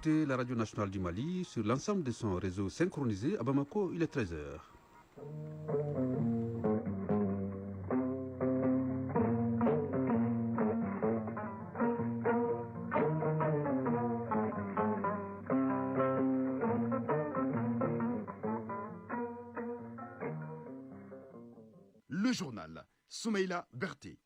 écoutez la radio nationale du Mali sur l'ensemble de son réseau synchronisé. À Bamako, il est 13h. Le journal, Soumaïla Berté.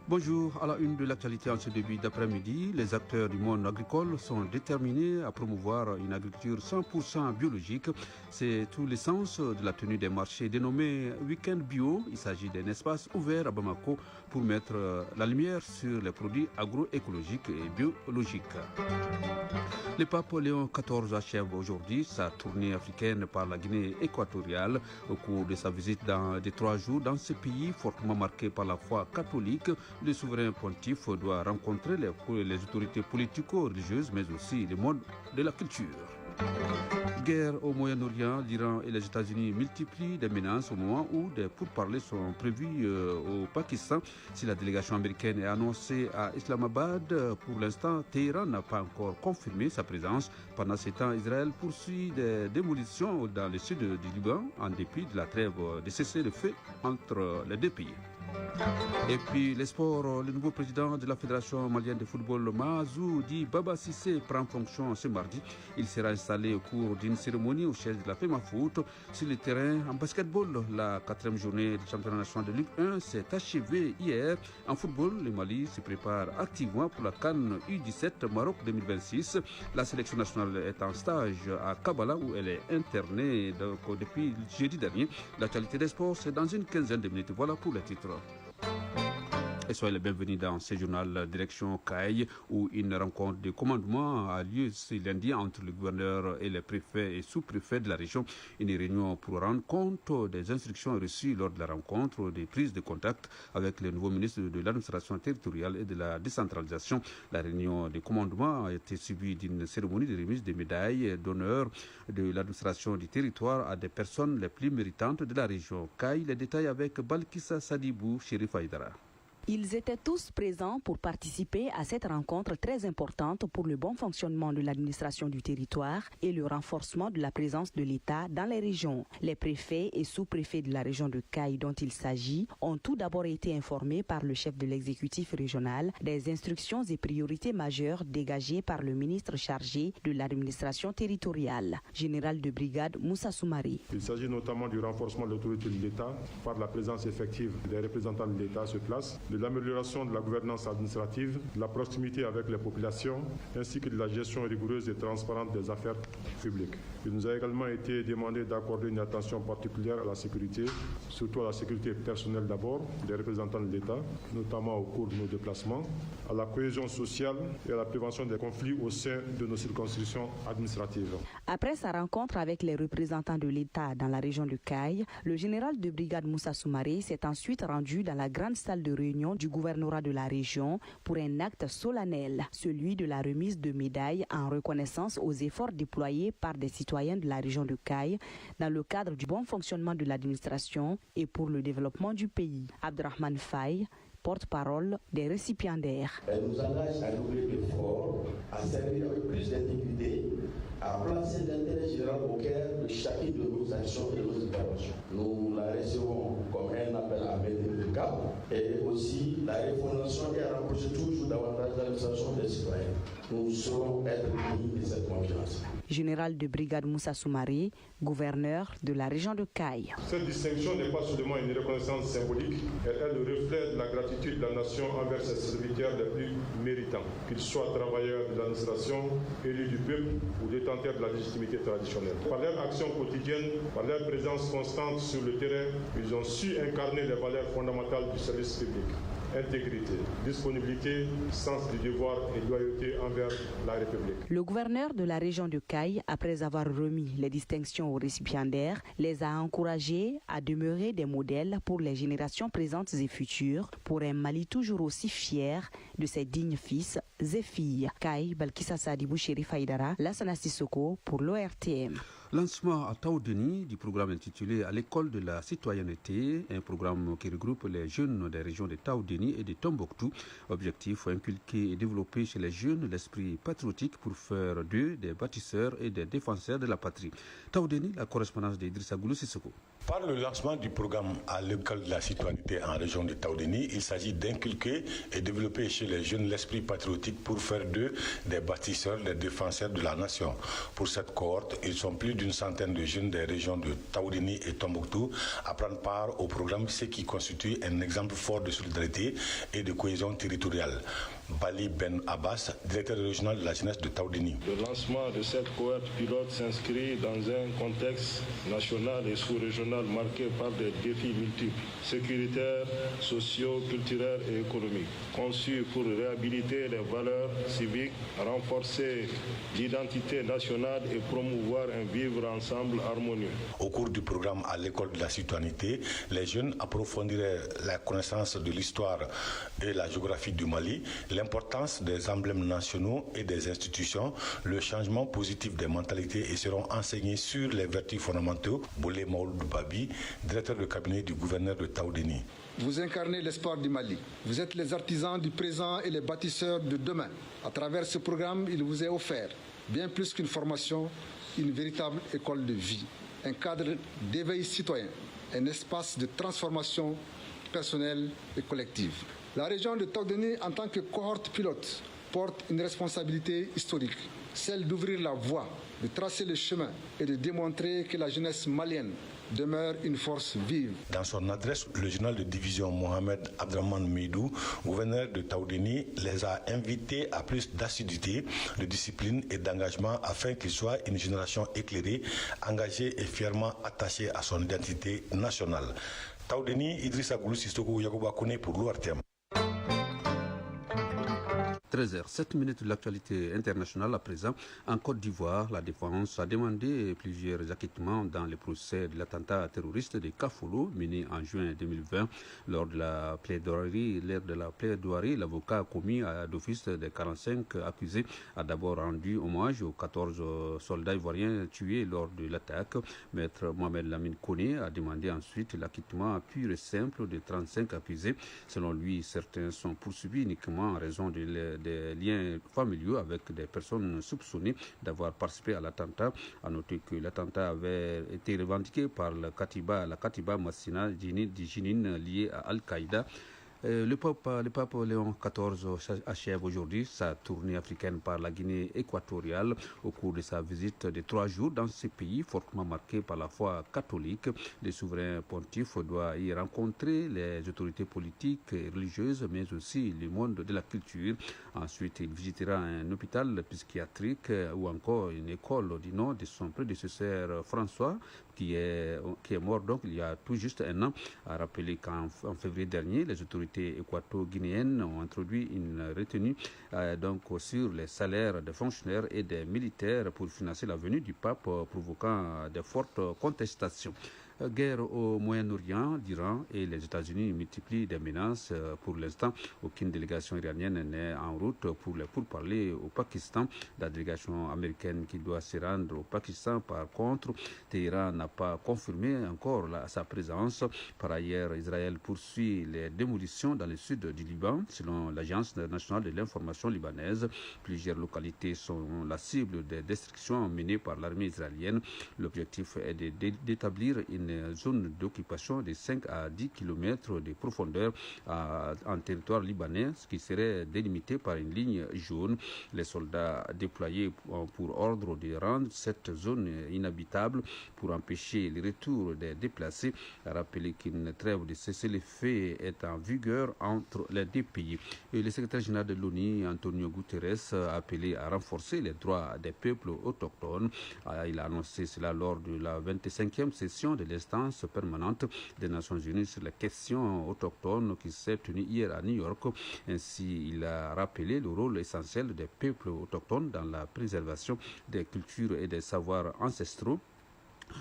Bonjour, à la une de l'actualité en ce début d'après-midi, les acteurs du monde agricole sont déterminés à promouvoir une agriculture 100% biologique. C'est tout l'essence de la tenue des marchés dénommés Week-end Bio. Il s'agit d'un espace ouvert à Bamako pour mettre la lumière sur les produits agroécologiques et biologiques. Le pape Léon XIV achève aujourd'hui sa tournée africaine par la Guinée équatoriale. Au cours de sa visite de 3 jours dans ce pays fortement marqué par la foi catholique, le souverain pontife doit rencontrer les autorités politico-religieuses, mais aussi le monde de la culture. Guerre au Moyen-Orient, l'Iran et les États-Unis multiplient des menaces au moment où des pourparlers sont prévus au Pakistan. Si la délégation américaine est annoncée à Islamabad, pour l'instant, Téhéran n'a pas encore confirmé sa présence. Pendant ce temps, Israël poursuit des démolitions dans le sud du Liban en dépit de la trêve de cessez-le-feu entre les deux pays. Et puis les sports, le nouveau président de la Fédération malienne de football, Mahazoudi Baba Sissé, prend fonction ce mardi. Il sera installé au cours d'une cérémonie au siège de la FEMAFOOT sur le terrain en basketball. La 4e journée du championnat national de Ligue 1 s'est achevée hier. En football, le Mali se prépare activement pour la CAN U17 Maroc 2026. La sélection nationale est en stage à Kabbalah où elle est internée depuis jeudi dernier. L'actualité des sports, c'est dans une quinzaine de minutes. Voilà pour les titres. Et soyez les bienvenus dans ce journal direction Kaï où une rencontre de commandement a lieu ce lundi entre le gouverneur et les préfets et sous-préfets de la région. Une réunion pour rendre compte des instructions reçues lors de la rencontre, des prises de contact avec le nouveau ministre de l'administration territoriale et de la décentralisation. La réunion de commandement a été suivie d'une cérémonie de remise des médailles d'honneur de l'administration du territoire à des personnes les plus méritantes de la région. Kaï, les détails avec Balkissa Sadibou, Chérif Aïdara. Ils étaient tous présents pour participer à cette rencontre très importante pour le bon fonctionnement de l'administration du territoire et le renforcement de la présence de l'État dans les régions. Les préfets et sous-préfets de la région de Kaï dont il s'agit ont tout d'abord été informés par le chef de l'exécutif régional des instructions et priorités majeures dégagées par le ministre chargé de l'administration territoriale, général de brigade Moussa Soumari. Il s'agit notamment du renforcement de l'autorité de l'État par la présence effective des représentants de l'État sur place, de l'amélioration de la gouvernance administrative, de la proximité avec les populations, ainsi que de la gestion rigoureuse et transparente des affaires publiques. Il nous a également été demandé d'accorder une attention particulière à la sécurité, surtout à la sécurité personnelle d'abord, des représentants de l'État, notamment au cours de nos déplacements, à la cohésion sociale et à la prévention des conflits au sein de nos circonscriptions administratives. Après sa rencontre avec les représentants de l'État dans la région de Kaï, le général de brigade Moussa Soumari s'est ensuite rendu dans la grande salle de réunion du gouvernorat de la région pour un acte solennel, celui de la remise de médailles en reconnaissance aux efforts déployés par des citoyens de la région de Kaï dans le cadre du bon fonctionnement de l'administration et pour le développement du pays. Abdrahman Faye, porte-parole des récipiendaires. Elle nous engage à doubler l'effort, à servir avec plus d'intégrité, à placer l'intérêt général au cœur de chacune de nos actions et de nos interventions. Nous la recevons comme un appel à maintenir le cap et aussi la refondation et à rapprocher toujours davantage l'administration des citoyens. Nous saurons être dignes de cette confiance. Général de brigade Moussa Soumari, gouverneur de la région de Kaï. Cette distinction n'est pas seulement une reconnaissance symbolique, elle est le reflet de la gratitude de la nation envers ses serviteurs les plus méritants, qu'ils soient travailleurs de l'administration, élus du peuple ou détenteurs de la légitimité traditionnelle. Par leur action quotidienne, par leur présence constante sur le terrain, ils ont su incarner les valeurs fondamentales du service public. Intégrité, disponibilité, sens du devoir et loyauté envers la République. Le gouverneur de la région de Kaï, après avoir remis les distinctions aux récipiendaires, les a encouragés à demeurer des modèles pour les générations présentes et futures, pour un Mali toujours aussi fier de ses dignes fils et filles. Kai Balkissa Sadibou Chérif Aïdara, Lassana Sissoko pour l'ORTM. Lancement à Taoudeni du programme intitulé À l'école de la citoyenneté, un programme qui regroupe les jeunes des régions de Taoudeni et de Tombouctou. Objectif, inculquer et développer chez les jeunes l'esprit patriotique pour faire d'eux des bâtisseurs et des défenseurs de la patrie. Taoudeni, la correspondance d'Idrissa Goulou Sissoko. Par le lancement du programme à l'école de la citoyenneté en région de Taoudeni, il s'agit d'inculquer et développer chez les jeunes l'esprit patriotique pour faire d'eux des bâtisseurs, des défenseurs de la nation. Pour cette cohorte, ils sont plus d'une centaine de jeunes des régions de Taoudeni et Tombouctou à prendre part au programme, ce qui constitue un exemple fort de solidarité et de cohésion territoriale. Bali Ben Abbas, directeur régional de la jeunesse de Taoudeni. Le lancement de cette cohorte pilote s'inscrit dans un contexte national et sous-régional marqué par des défis multiples, sécuritaires, sociaux, culturels et économiques, conçus pour réhabiliter les valeurs civiques, renforcer l'identité nationale et promouvoir un vivre ensemble harmonieux. Au cours du programme à l'école de la citoyenneté, les jeunes approfondiraient la connaissance de l'histoire et la géographie du Mali, l'importance des emblèmes nationaux et des institutions, le changement positif des mentalités et seront enseignés sur les vertus fondamentaux. Boulé Maoulou Babi, directeur de cabinet du gouverneur de Taoudeni. Vous incarnez l'espoir du Mali. Vous êtes les artisans du présent et les bâtisseurs de demain. À travers ce programme, il vous est offert, bien plus qu'une formation, une véritable école de vie, un cadre d'éveil citoyen, un espace de transformation personnelle et collective. La région de Taoudeni, en tant que cohorte pilote, porte une responsabilité historique, celle d'ouvrir la voie, de tracer le chemin et de démontrer que la jeunesse malienne demeure une force vive. Dans son adresse, le général de division Mohamed Abdraman Meidou, gouverneur de Taoudeni, les a invités à plus d'assiduité, de discipline et d'engagement afin qu'ils soient une génération éclairée, engagée et fièrement attachée à son identité nationale. Taoudeni, Idrissa Goulou Sissoko, Yagouba Kone pour l'ORTM. 13h07 de l'actualité internationale à présent. En Côte d'Ivoire, la défense a demandé plusieurs acquittements dans le procès de l'attentat terroriste de Kafolo mené en juin 2020. Lors de la plaidoirie, l'avocat commis d'office des 45 accusés a d'abord rendu hommage aux 14 soldats ivoiriens tués lors de l'attaque. Maître Mohamed Lamine Koné a demandé ensuite l'acquittement pur et simple de 35 accusés. Selon lui, certains sont poursuivis uniquement en raison des liens familiaux avec des personnes soupçonnées d'avoir participé à l'attentat. À noter que l'attentat avait été revendiqué par la Katiba Massina Djinin liée à Al-Qaïda. Le pape Léon XIV achève aujourd'hui sa tournée africaine par la Guinée équatoriale au cours de sa visite de 3 jours dans ce pays fortement marqué par la foi catholique. Le souverain pontife doit y rencontrer les autorités politiques et religieuses, mais aussi le monde de la culture. Ensuite, il visitera un hôpital psychiatrique ou encore une école du nom de son prédécesseur François, qui est mort donc il y a tout juste un an. A rappelé qu'en février dernier, les autorités équato-guinéennes ont introduit une retenue donc sur les salaires des fonctionnaires et des militaires pour financer la venue du pape, provoquant de fortes contestations. Guerre au Moyen-Orient, l'Iran et les États-Unis multiplient des menaces. Pour l'instant, aucune délégation iranienne n'est en route pour pourparler au Pakistan. La délégation américaine qui doit se rendre au Pakistan, par contre, Téhéran n'a pas confirmé encore sa présence. Par ailleurs, Israël poursuit les démolitions dans le sud du Liban. Selon l'Agence nationale de l'information libanaise, plusieurs localités sont la cible des destructions menées par l'armée israélienne. L'objectif est d'établir une zone d'occupation de 5 à 10 km de profondeur en territoire libanais, ce qui serait délimité par une ligne jaune. Les soldats déployés pour ordre de rendre cette zone inhabitable pour empêcher le retour des déplacés. A rappelé qu'une trêve de cessez-le-feu est en vigueur entre les deux pays. Et le secrétaire général de l'ONU, Antonio Guterres, a appelé à renforcer les droits des peuples autochtones. Il a annoncé cela lors de la 25e session de l'instance permanente des Nations Unies sur les questions autochtones qui s'est tenue hier à New York. Ainsi, il a rappelé le rôle essentiel des peuples autochtones dans la préservation des cultures et des savoirs ancestraux.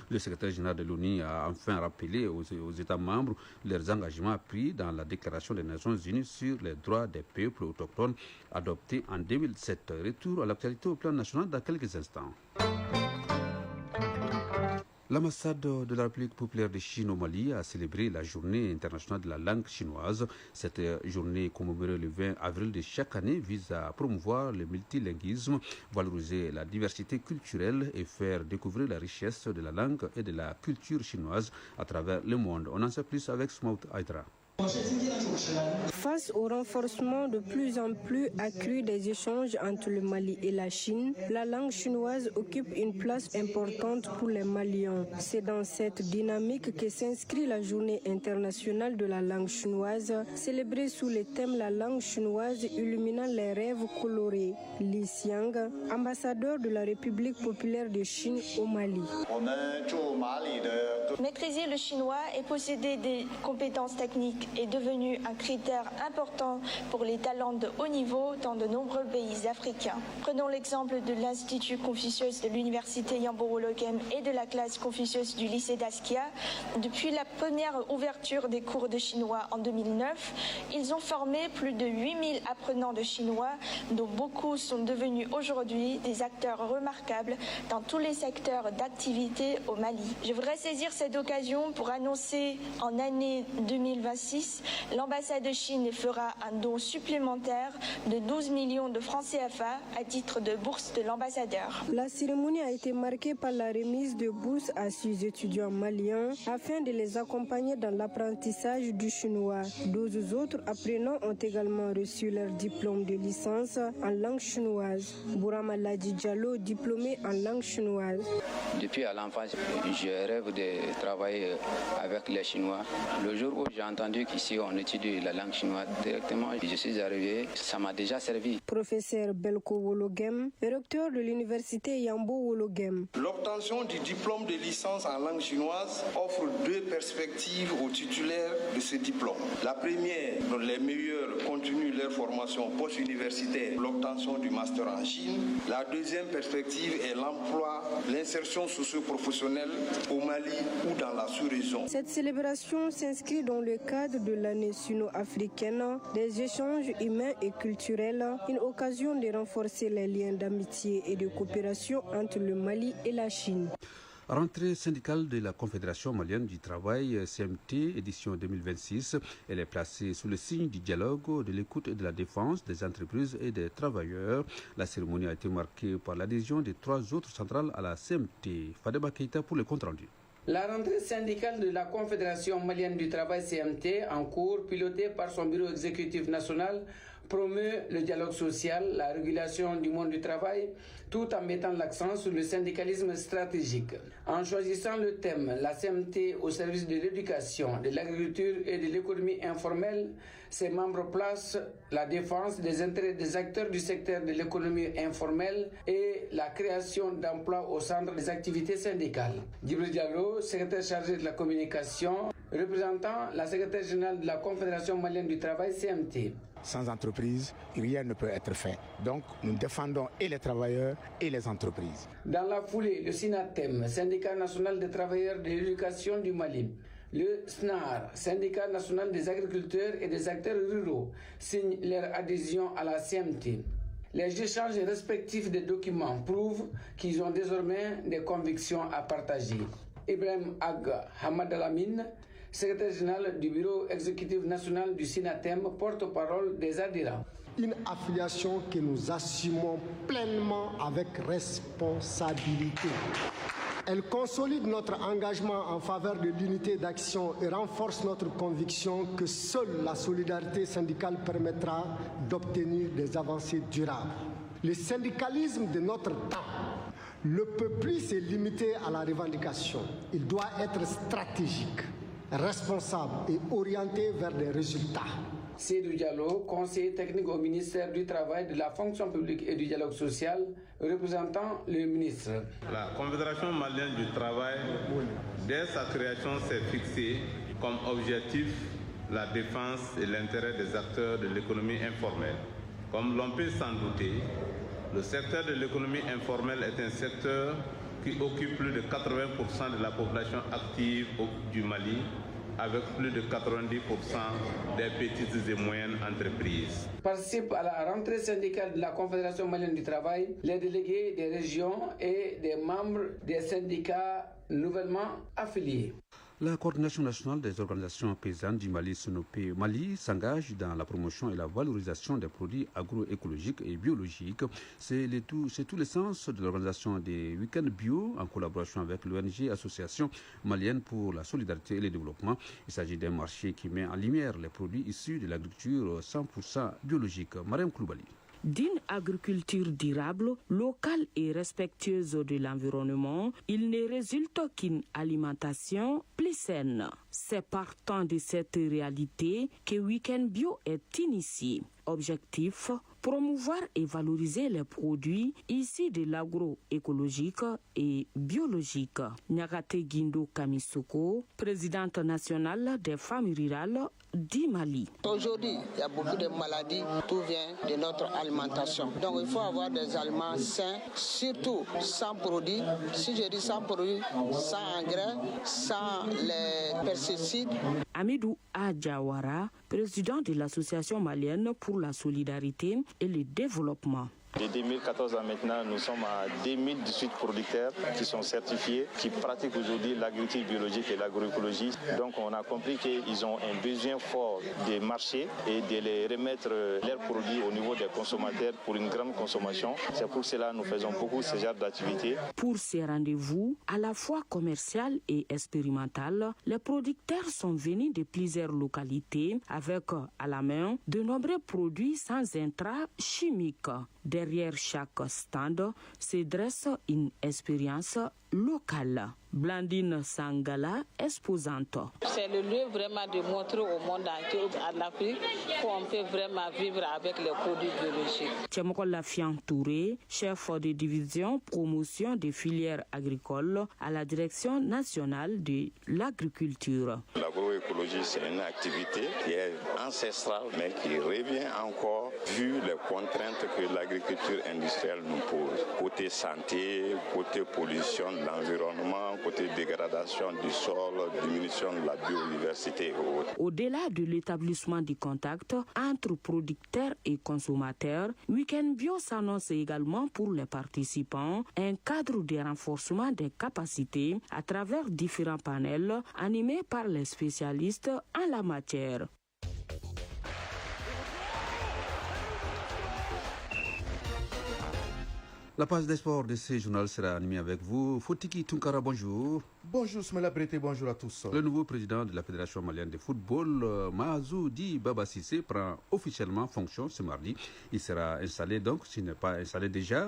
Le secrétaire général de l'ONU a enfin rappelé aux États membres leurs engagements pris dans la Déclaration des Nations Unies sur les droits des peuples autochtones adoptée en 2007. Retour à l'actualité au plan national dans quelques instants. L'ambassade de la République populaire de Chine au Mali a célébré la journée internationale de la langue chinoise. Cette journée commémorée le 20 avril de chaque année vise à promouvoir le multilinguisme, valoriser la diversité culturelle et faire découvrir la richesse de la langue et de la culture chinoise à travers le monde. On en sait plus avec Smout Aydra. Face au renforcement de plus en plus accru des échanges entre le Mali et la Chine, la langue chinoise occupe une place importante pour les Maliens. C'est dans cette dynamique que s'inscrit la journée internationale de la langue chinoise, célébrée sous le thème La langue chinoise illuminant les rêves colorés. Li Xiang, ambassadeur de la République populaire de Chine au Mali. Maîtriser le chinois et posséder des compétences techniques est devenu un critère important pour les talents de haut niveau dans de nombreux pays africains. Prenons l'exemple de l'Institut Confucius de l'Université Yambo Wologem et de la classe Confucius du lycée d'Askia. Depuis la première ouverture des cours de chinois en 2009, ils ont formé plus de 8000 apprenants de chinois, dont beaucoup sont devenus aujourd'hui des acteurs remarquables dans tous les secteurs d'activité au Mali. Je voudrais saisir cette occasion pour annoncer en année 2026 l'ambassade de Chine fera un don supplémentaire de 12 millions de francs CFA à titre de bourse de l'ambassadeur. La cérémonie a été marquée par la remise de bourses à 6 étudiants maliens afin de les accompagner dans l'apprentissage du chinois. 12 autres apprenants ont également reçu leur diplôme de licence en langue chinoise. Bourama Ladi Diallo, diplômé en langue chinoise. Depuis à l'enfance, je rêve de travailler avec les Chinois. Le jour où j'ai entendu qu'ici on étudie la langue chinoise directement, je suis arrivé, ça m'a déjà servi. Professeur Belko Wologem, recteur de l'université Yambo Wologem. L'obtention du diplôme de licence en langue chinoise offre deux perspectives aux titulaires de ce diplôme. La première, dont les meilleurs continuent leur formation post-universitaire, l'obtention du master en Chine. La deuxième perspective est l'emploi, l'insertion socio-professionnelle au Mali ou dans la sous-région. Cette célébration s'inscrit dans le cadre de l'année sino-africaine des échanges humains et culturels, une occasion de renforcer les liens d'amitié et de coopération entre le Mali et la Chine. Rentrée syndicale de la Confédération malienne du travail, CMT, édition 2026. Elle est placée sous le signe du dialogue, de l'écoute et de la défense des entreprises et des travailleurs. La cérémonie a été marquée par l'adhésion des 3 autres centrales à la CMT. Fadeba Keita pour le compte-rendu. La rentrée syndicale de la Confédération malienne du travail CMT, en cours, pilotée par son bureau exécutif national, promeut le dialogue social, la régulation du monde du travail, tout en mettant l'accent sur le syndicalisme stratégique. En choisissant le thème « La CMT au service de l'éducation, de l'agriculture et de l'économie informelle », ses membres placent la défense des intérêts des acteurs du secteur de l'économie informelle et la création d'emplois au centre des activités syndicales. Djibril Diallo, secrétaire chargé de la communication, représentant la secrétaire générale de la Confédération malienne du travail CMT. Sans entreprise, rien ne peut être fait. Donc, nous défendons et les travailleurs et les entreprises. Dans la foulée, le SINATEM, Syndicat national des travailleurs de l'éducation du Mali, le SNAR, Syndicat national des agriculteurs et des acteurs ruraux, signent leur adhésion à la CMT. Les échanges respectifs des documents prouvent qu'ils ont désormais des convictions à partager. Ibrahim Aga Hamadalamine, secrétaire général du bureau exécutif national du SINATEM, porte-parole des adhérents. Une affiliation que nous assumons pleinement avec responsabilité. Elle consolide notre engagement en faveur de l'unité d'action et renforce notre conviction que seule la solidarité syndicale permettra d'obtenir des avancées durables. Le syndicalisme de notre temps ne peut plus se limiter à la revendication. Il doit être stratégique, responsable et orienté vers des résultats. Seydou Diallo, conseiller technique au ministère du Travail, de la fonction publique et du dialogue social, représentant le ministre. La Confédération malienne du travail, dès sa création, s'est fixée comme objectif la défense et l'intérêt des acteurs de l'économie informelle. Comme l'on peut s'en douter, Le secteur de l'économie informelle est un secteur qui occupe plus de 80% de la population active du Mali, avec plus de 90% des petites et moyennes entreprises. Participent à la rentrée syndicale de la Confédération malienne du travail les délégués des régions et des membres des syndicats nouvellement affiliés. La coordination nationale des organisations paysannes du Mali, Sonopé Mali, s'engage dans la promotion et la valorisation des produits agroécologiques et biologiques. C'est tout l'essence de l'organisation des week-ends bio en collaboration avec l'ONG Association malienne pour la solidarité et le développement. Il s'agit d'un marché qui met en lumière les produits issus de l'agriculture 100% biologique. Mariam Koulibaly. D'une agriculture durable, locale et respectueuse de l'environnement, il ne résulte qu'une alimentation plus saine. C'est partant de cette réalité que Week-end Bio est initié. Objectif, promouvoir et valoriser les produits issus de l'agroécologique et biologique. Nyagate Guindo Kamisoko, présidente nationale des femmes rurales du Mali. Aujourd'hui, il y a beaucoup de maladies, tout vient de notre alimentation. Donc il faut avoir des aliments sains, surtout sans produits. Si je dis sans produits, sans engrais, sans les pesticides. Amidou Adjawara, président de l'Association malienne pour la solidarité et le développement. De 2014 à maintenant, nous sommes à 2018 producteurs qui sont certifiés, qui pratiquent aujourd'hui l'agriculture biologique et l'agroécologie. Donc on a compris qu'ils ont un besoin fort des marchés et de les remettre leurs produits au niveau des consommateurs pour une grande consommation. C'est pour cela que nous faisons beaucoup ce genre d'activités. Pour ces rendez-vous, à la fois commercial et expérimental, les producteurs sont venus de plusieurs localités avec à la main de nombreux produits sans intrants chimiques. Derrière chaque stand se dresse une expérience locale. Blandine Sangala, exposante. C'est le lieu vraiment de montrer au monde entier, à l'Afrique, qu'on peut vraiment vivre avec les produits biologiques. Tchemokola Fian Touré, chef de division promotion des filières agricoles à la direction nationale de l'agriculture. L'agroécologie, c'est une activité qui est ancestrale, mais qui revient encore vu les contraintes que l'agriculture industrielle nous pose. Côté santé, côté pollution de l'environnement, côté dégradation du sol, diminution de la biodiversité. Au-delà de l'établissement du contact entre producteurs et consommateurs, Week-end Bio s'annonce également pour les participants un cadre de renforcement des capacités à travers différents panels animés par les spécialistes en la matière. La page des sports de ce journal sera animée avec vous. Fotiki Tunkara, bonjour. Bonjour Smela Breté, bonjour à tous. Le nouveau président de la Fédération malienne de football, Mahazoudi Baba Cissé, prend officiellement fonction ce mardi. Il sera installé donc, s'il n'est pas installé déjà,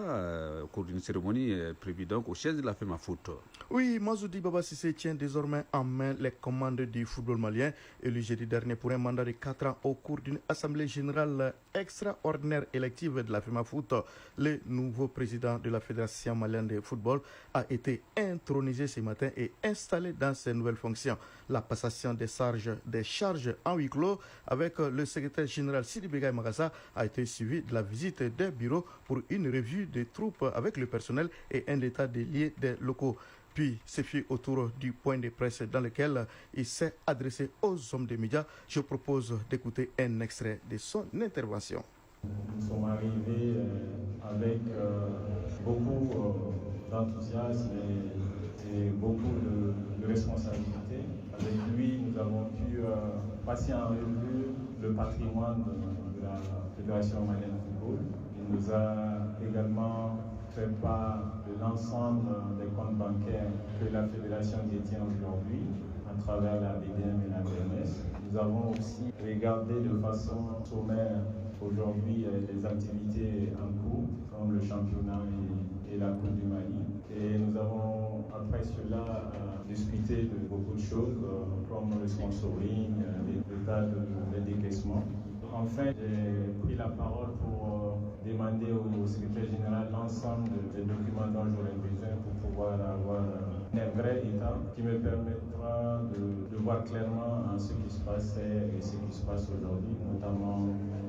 au cours d'une cérémonie prévue donc au siège de la FEMAFOOT. Oui, Mahazoudi Baba Cissé tient désormais en main les commandes du football malien, élu jeudi dernier pour un mandat de 4 ans au cours d'une assemblée générale extraordinaire élective de la FEMAFOOT. Le nouveau président de la Fédération malienne de football a été intronisé ce matin et installé dans ses nouvelles fonctions. La passation des charges en huis clos avec le secrétaire général Sidi Begay Magassa a été suivie de la visite des bureaux pour une revue des troupes avec le personnel et un état des lieux des locaux. Puis c'est fait autour du point de presse dans lequel il s'est adressé aux hommes des médias. Je propose d'écouter un extrait de son intervention. Nous sommes arrivés avec beaucoup d'enthousiasme et beaucoup de responsabilité. Avec lui, nous avons pu passer en revue le patrimoine de la Fédération malienne de football. Il nous a également fait part de l'ensemble des comptes bancaires que la Fédération détient aujourd'hui à travers la BDM et la BMS. Nous avons aussi regardé de façon sommaire aujourd'hui les activités en cours, comme le championnat et la Coupe du Mali. Et nous avons, après cela, discuté de beaucoup de choses, comme le sponsoring, l'état de décaissement. Enfin, j'ai pris la parole pour demander au secrétaire général l'ensemble des documents dont j'aurais besoin pour pouvoir avoir un vrai état qui me permettra de voir clairement ce qui se passait et ce qui se passe aujourd'hui, notamment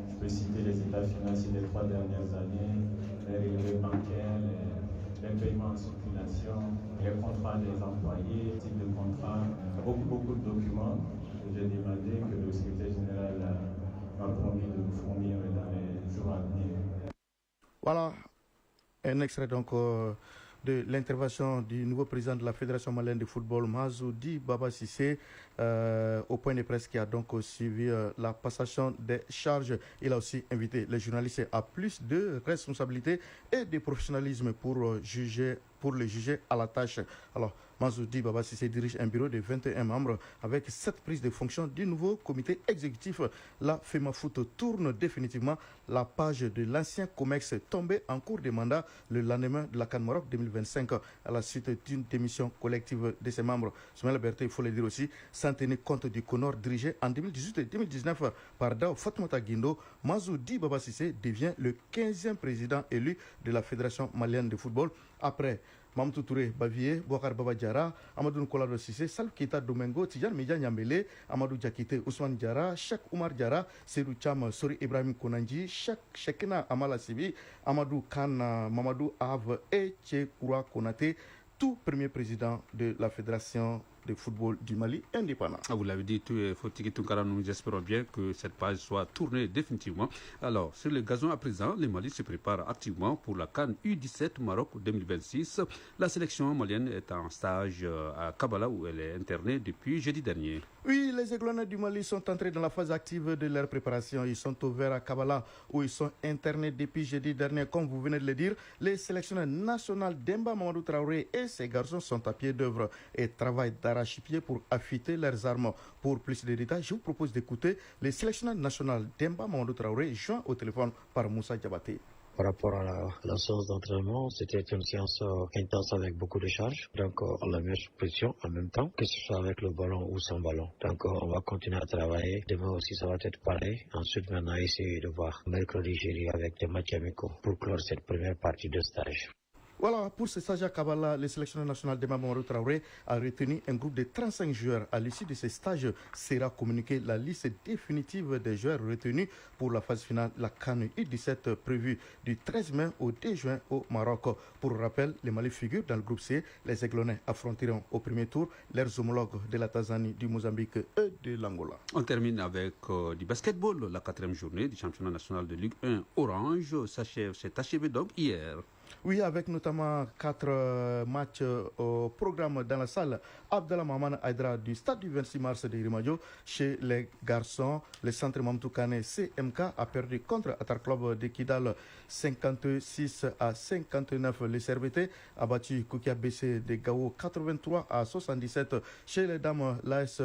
je peux citer les états financiers des 3 dernières années, les relevés bancaires, les paiements en circulation, les contrats des employés, type de contrat, beaucoup de documents. J'ai demandé que le secrétaire général m'a promis de nous fournir dans les jours à venir. Voilà un extrait donc de l'intervention du nouveau président de la Fédération malienne de football, Mazoudi Baba Cissé, au point de presse qui a donc suivi la passation des charges. Il a aussi invité les journalistes à plus de responsabilité et de professionnalisme pour les juger à la tâche. Alors, Mazoudi Baba Cissé dirige un bureau de 21 membres avec 7 prises de fonction du nouveau comité exécutif. La FEMAFOOT tourne définitivement la page de l'ancien COMEX tombé en cours de mandat le lendemain de la CAN Maroc 2025 à la suite d'une démission collective de ses membres. Soumaïla Berté, il faut le dire aussi, sans tenir compte du CONOR dirigé en 2018 et 2019 par Dao Fatoumata Guindo, Mazoudi Baba Cissé devient le 15e président élu de la Fédération malienne de football après Mamadou Touré Bavier, Bouakar Baba Diarra, Amadou Nkolado Cissé, Salif Keita Domingo, Tidjane Media Nyambele, Amadou Diakité, Ousmane Diarra, Cheikh Oumar Diarra, Seydou Cham, Sori Ibrahim Konanji, Chekina Amala Sibi, Amadou Khan, Mamadou Av et Tchekoura Konate, tout premier président de la Fédération de football du Mali indépendant. Vous l'avez dit, Fotiki Tunkara, nous espérons bien que cette page soit tournée définitivement. Alors, sur le gazon à présent, le Mali se prépare activement pour la CAN U17 Maroc 2026. La sélection malienne est en stage à Kabala où elle est internée depuis jeudi dernier. Oui, les Aiglons du Mali sont entrés dans la phase active de leur préparation. Ils sont ouverts à Kabala où ils sont internés depuis jeudi dernier. Comme vous venez de le dire, les sélectionneurs nationaux Demba Mamadou Traoré et ses garçons sont à pied d'œuvre et travaillent d'arrache-pied pour affûter leurs armes. Pour plus de détails, je vous propose d'écouter les sélectionneurs nationaux Demba Mamadou Traoré joint au téléphone par Moussa Diabaté. Par rapport à la séance d'entraînement, c'était une séance intense avec beaucoup de charges. Donc, on a mis sous pression en même temps, que ce soit avec le ballon ou sans ballon. Donc, on va continuer à travailler. Demain aussi, ça va être pareil. Ensuite, maintenant, essayer de voir mercredi, jeudi avec des matchs amicaux pour clore cette première partie de stage. Voilà, pour ce stage à Kabala, le sélectionneur national Demba Mamadou Traoré a retenu un groupe de 35 joueurs. À l'issue de ce stage, sera communiquée la liste définitive des joueurs retenus pour la phase finale de la CAN U17 prévue du 13 mai au 2 juin au Maroc. Pour rappel, les Mali figurent dans le groupe C. Les Aiglonnais affronteront au premier tour leurs homologues de la Tanzanie, du Mozambique et de l'Angola. On termine avec du basketball. La 4e journée du championnat national de Ligue 1 Orange s'est achevée donc hier. Oui, avec notamment 4 matchs au programme dans la salle Abdallah Maman Aydra du stade du 26 mars de Irimadio. Chez les garçons, le centre Mamtou Kane CMK a perdu contre Atar Club de Kidal 56-59. Le CRBT a battu Koukia BC de Gao 83-77. Chez les dames, l'AS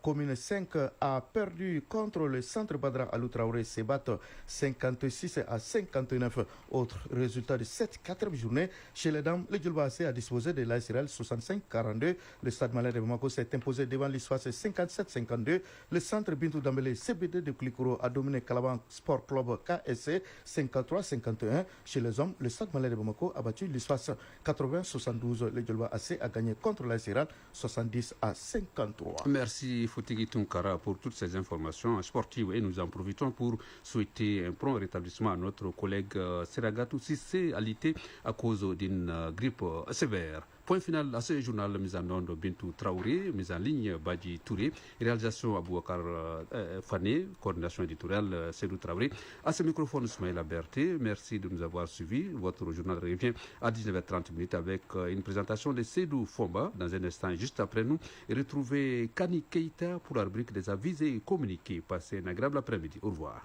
Commune 5 a perdu contre le centre Badra Alou Traoré Sebat 56-59. Autre résultat de cette 4e journée, chez les dames, le Djulba AC a disposé de l'ASRL 65-42. Le stade Malais de Bamako s'est imposé devant l'Issoise 57-52. Le centre Bintou Dambélé CBD de Koulikoro a dominé Calaban Sport Club KSC 53-51. Chez les hommes, le stade Malais de Bamako a battu l'Issoise 80-72. Le Djulba AC a gagné contre l'ASRL 70-53. Merci Fotigi Tunkara pour toutes ces informations sportives et nous en profitons pour souhaiter un prompt rétablissement à notre collègue Seragatou Sissé alité à cause d'une grippe sévère. Point final à ce journal, mise en onde Bintou Traoré, mise en ligne Badji Touré, réalisation Abouakar Fané, coordination éditoriale Seydou Traoré. À ce microphone, Soumaïla Berté, merci de nous avoir suivis. Votre journal revient à 19h30 avec une présentation de Seydou Fomba. Dans un instant, juste après nous, et retrouver Kani Keita pour la rubrique des avis et communiqués. Passez un agréable après-midi. Au revoir.